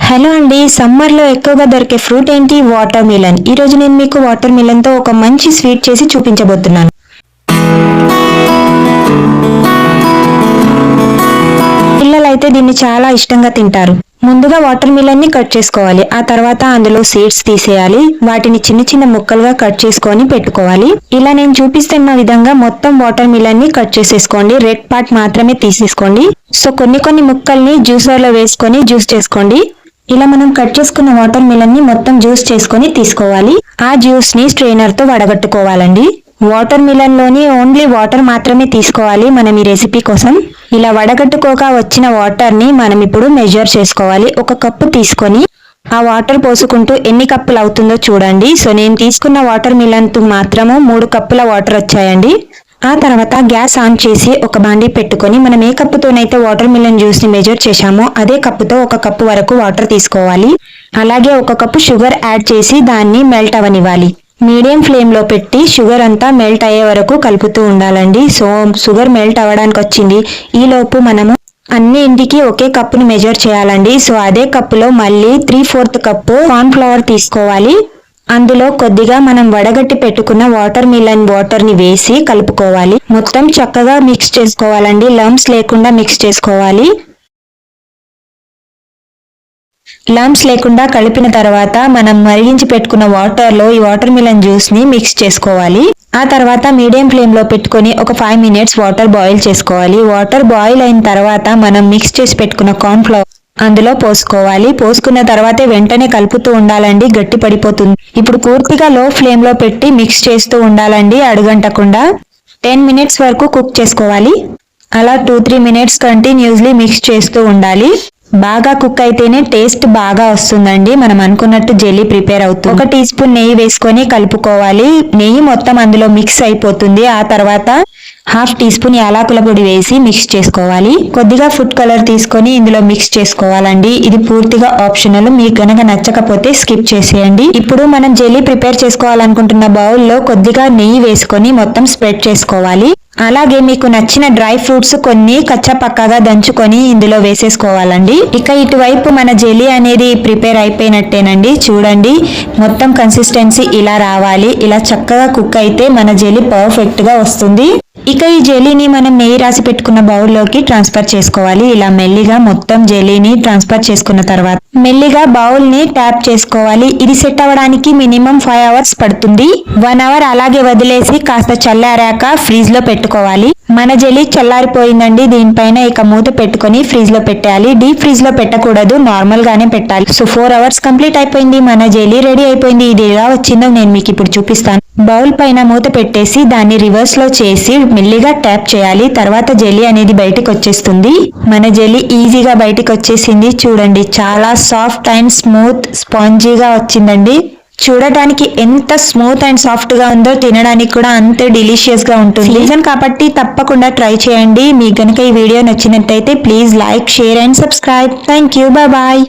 Hello అండి, సమ్మర్లో ఎక్కువగా దొరికే ఫ్రూట్ ఏంటి? Water melon. ఈరోజు నేను మీకు వాటర్ మిలన్తో ఒక మంచి స్వీట్ చేసి చూపించబోతున్నాను. పిల్లలైతే దీన్ని చాలా ఇష్టంగా తింటారు. ముందుగా వాటర్ మిలన్ ని కట్ చేసుకోవాలి. ఆ తర్వాత అందులో సీడ్స్ తీసేయాలి. వాటిని చిన్న చిన్న ముక్కలుగా కట్ చేసుకొని పెట్టుకోవాలి. ఇలా నేను చూపిస్తున్న విధంగా మొత్తం వాటర్ మిలన్ ని కట్ చేసేసుకోండి. రెడ్ పార్ట్ మాత్రమే తీసేసుకోండి. సో కొన్ని ముక్కల్ని జ్యూసర్ లో వేసుకొని జ్యూస్ చేసుకోండి. ఇలా మనం కట్ చేసుకున్న వాటర్ మిలన్ ని మొత్తం జ్యూస్ చేసుకొని తీసుకోవాలి. ఆ జ్యూస్ ని స్ట్రెయినర్ తో వడగట్టుకోవాలండి. వాటర్ మిలన్ లోని ఓన్లీ వాటర్ మాత్రమే తీసుకోవాలి మనం ఈ రెసిపీ కోసం. ఇలా వడగట్టుకోక వచ్చిన వాటర్ ని మనం ఇప్పుడు మెజర్ చేసుకోవాలి. ఒక కప్పు తీసుకొని ఆ వాటర్ పోసుకుంటూ ఎన్ని కప్పులు అవుతుందో చూడండి. సో నేను తీసుకున్న వాటర్ మిలన్ తో మాత్రము 3 కప్పుల వాటర్ వచ్చాయండి. ఆ తర్వాత గ్యాస్ ఆన్ చేసి ఒక బాండీ పెట్టుకొని మనం ఏ కప్పుతోనైతే వాటర్ మిలన్ జ్యూస్ ని మెజర్ చేశామో అదే కప్పుతో 1 కప్పు వరకు వాటర్ తీసుకోవాలి. అలాగే 1 కప్పు షుగర్ యాడ్ చేసి దాన్ని మెల్ట్ అవనివ్వాలి. మీడియం ఫ్లేమ్ లో పెట్టి షుగర్ అంతా మెల్ట్ అయ్యే వరకు కలుపుతూ ఉండాలండి. సో షుగర్ మెల్ట్ అవ్వడానికి వచ్చింది. ఈ లోపు మనము అన్ని ఇంటికి ఒకే కప్పుని మెజర్ చేయాలండి. సో అదే కప్పులో మళ్ళీ 3/4 కప్పు కార్న్ ఫ్లవర్ తీసుకోవాలి. అందులో కొద్దిగా మనం వడగట్టి పెట్టుకున్న వాటర్ మిలన్ వాటర్ ని వేసి కలుపుకోవాలి. మొత్తం చక్కగా మిక్స్ చేసుకోవాలండి. లంప్స్ లేకుండా మిక్స్ చేసుకోవాలి. లంప్స్ లేకుండా కలిపిన తర్వాత మనం మరిగించి పెట్టుకున్న వాటర్ లో ఈ వాటర్ మిలన్ జ్యూస్ ని మిక్స్ చేసుకోవాలి. ఆ తర్వాత మీడియం ఫ్లేమ్ లో పెట్టుకొని ఒక 5 మినిట్స్ వాటర్ బాయిల్ చేసుకోవాలి. వాటర్ బాయిల్ అయిన తర్వాత మనం మిక్స్ చేసి పెట్టుకున్న కార్న్ ఫ్లవర్ అందులో పోసుకోవాలి. పోసుకున్న తర్వాతే వెంటనే కలుపుతూ ఉండాలండి, గట్టి పడిపోతుంది. ఇప్పుడు పూర్తిగా లో ఫ్లేమ్ లో పెట్టి మిక్స్ చేస్తూ ఉండాలండి, అడుగంటకుండా. 10 మినిట్స్ వరకు కుక్ చేసుకోవాలి. అలా 2-3 మినిట్స్ కంటిన్యూస్లీ మిక్స్ చేస్తూ ఉండాలి. బాగా కుక్ అయితేనే టేస్ట్ బాగా వస్తుందండి. మనం అనుకున్నట్టు జెల్లీ ప్రిపేర్ అవుతుంది. 1 టీ స్పూన్ నెయ్యి వేసుకొని కలుపుకోవాలి. నెయ్యి మొత్తం అందులో మిక్స్ అయిపోతుంది. ఆ తర్వాత 1/2 టీ స్పూన్ యాలకుల పొడి వేసి మిక్స్ చేసుకోవాలి. కొద్దిగా ఫుడ్ కలర్ తీసుకొని ఇందులో మిక్స్ చేసుకోవాలండి. ఇది పూర్తిగా ఆప్షనల్, మీకు గనక నచ్చకపోతే స్కిప్ చేసేయండి. ఇప్పుడు మనం జెల్లీ ప్రిపేర్ చేసుకోవాలనుకుంటున్న బౌల్లో కొద్దిగా నెయ్యి వేసుకొని మొత్తం స్ప్రెడ్ చేసుకోవాలి. అలాగే మీకు నచ్చిన డ్రై ఫ్రూట్స్ కొన్ని కచ్చపక్కగా దంచుకొని ఇందులో వేసేసుకోవాలండి. ఇక ఇటువైపు మన జెల్లీ అనేది ప్రిపేర్ అయిపోయినట్టేనండి. చూడండి, మొత్తం కన్సిస్టెన్సీ ఇలా రావాలి. ఇలా చక్కగా కుక్ అయితే మన జెల్లీ పర్ఫెక్ట్ గా వస్తుంది. ఇక ఈ జెల్లీని మనం నెయ్యి రాసి పెట్టుకున్న బౌల్లోకి ట్రాన్స్ఫర్ చేసుకోవాలి. ఇలా మెల్లిగా మొత్తం జెల్లీని ట్రాన్స్ఫర్ చేసుకున్న తర్వాత మెల్లిగా బౌల్ ని ట్యాప్ చేసుకోవాలి. ఇది సెట్ అవ్వడానికి మినిమం 5 అవర్స్ పడుతుంది. 1 అవర్ అలాగే వదిలేసి కాస్త చల్లారాక ఫ్రీజ్ లో పెట్టుకోవాలి. మన జెల్లీ చల్లారిపోయిందండి. దీనిపైన ఇక మూత పెట్టుకొని ఫ్రీజ్ లో పెట్టాలి. డీప్ ఫ్రీజ్ లో పెట్టకూడదు, నార్మల్ గానే పెట్టాలి. సో 4 అవర్స్ కంప్లీట్ అయిపోయింది. మన జెల్లీ రెడీ అయిపోయింది. ఇది ఎలా వచ్చిందో నేను మీకు ఇప్పుడు చూపిస్తాను. బౌల్ పైన మూత పెట్టేసి దాన్ని రివర్స్ లో చేసి మెల్లిగా ట్యాప్ చేయాలి. తర్వాత జెల్లీ అనేది బయటికి వచ్చేస్తుంది. మన జెల్లీ ఈజీగా బయటికి వచ్చేసింది. చూడండి, చాలా సాఫ్ట్ అండ్ స్మూత్ స్పాంజీగా వచ్చిందండి. చూడటానికి ఎంత స్మూత్ అండ్ సాఫ్ట్ గా ఉందో తినడానికి కూడా అంతే డిలీషియస్ గా ఉంటుంది. సీజన్ కాబట్టి తప్పకుండా ట్రై చేయండి. మీకు గనుక ఈ వీడియో నచ్చినట్టయితే please like, share and subscribe. Thank you. Bye.